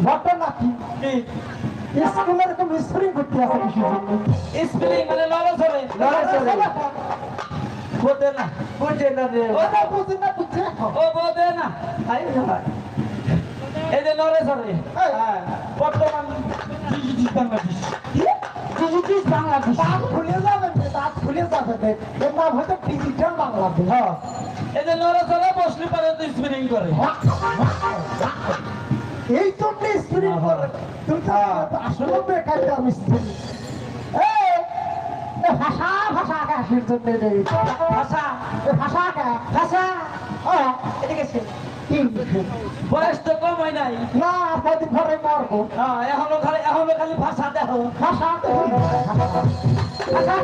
ঘটনা কি স্কুলে এরকম স্প্রিং করতে আছে কিছু স্পেলিং মানে লড়াচড়ে বোঝে না বুঝে না রে ওটা বুঝে না বুঝে ও বোঝে না এই যে নড়াচড়ে বর্তমান বাংলাদেশ ডিজিটাল বাংলাদেশ দাঁত খুলে যাবেন দাঁত খুলে যাবে এর নাম হয়তো ডিজিটাল বাংলাদেশ হ্যাঁ এই যে নড়াচড়ে বসলে পারে তো স্পেলিং করে এই তো স্প্রিং করে তুমি তো আসলে বেকার আমি স্প্রিং ভাষা ভাষা আকাশের জন্য ভাষা ভাষা ভাষা এদিকে বয়স তো কম হয় নাই না কদিন ঘরে মারবো এখনো খালি ভাষা দেখো ভাষা ভাষা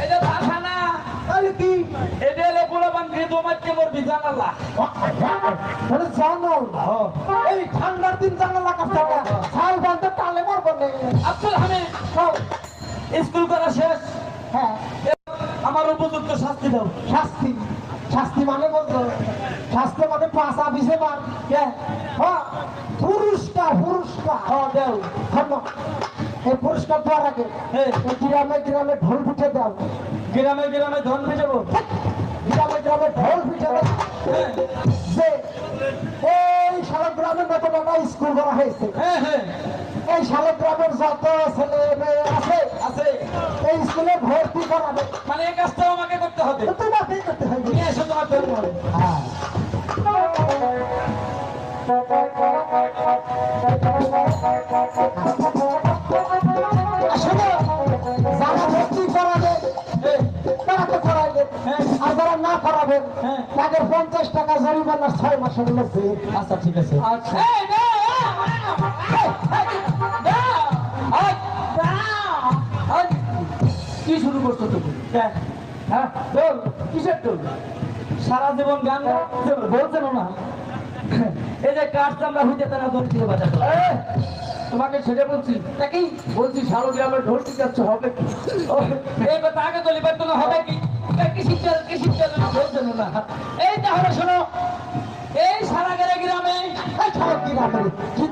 এই যে ভাষা না তাহলে কি এটা হলো পুরো বাংলা তোমাকে মরবি জানালা জানো এই ঠান্ডার দিন জানালা কাছে ছাল বাঁধতে টালে মারবো আব্দুল হামিদ স্কুল করা শেষ হ্যাঁ আমার উপযুক্ত শাস্তি দাও শাস্তি শাস্তি মানে বলতো শাস্তি মানে পাঁচা বিছে মার হ্যাঁ পুরস্কার দেও ধন্যবাদ এই পুরস্কার দেওয়ার আগে গ্রামে গ্রামে ঢোল পিঠে দাও গ্রামে গ্রামে ধন পেটাবো গ্রামে গ্রামে ঢোল পিঠে দাও যে এই সারা গ্রামে নতুন একটা স্কুল করা হয়েছে এই সারা গ্রামের যত ছেলে মেয়ে আছে এই স্কুলে ভর্তি করাবে মানে এই কাজটাও আমাকে করতে হবে তোমাকেই করতে হবে নিয়ে এসো তোমার ধর্ম হ্যাঁ আসলে যারা ভর্তি করাবে তারা তো করাইবে আর যারা না করাবেন তাদের 50 টাকা জরিমানা 6 মাসের মধ্যে আচ্ছা ঠিক আছে আচ্ছা কি শুরু করছো তুমি হ্যাঁ তোর কিসের তোর সারা জীবন গান বলছেন না এই যে কাঠ চামড়া হইতে তারা দড়ি দিয়ে বাজাতে তোমাকে সেটা বলছি নাকি বলছি সারা গ্রামের ঢোল টিকাচ্ছে হবে কি এই কথা আগে তো লিবার তো হবে কি কৃষি বলছেন না এই তাহলে শোনো এই সারা গ্রামে কি না করে কি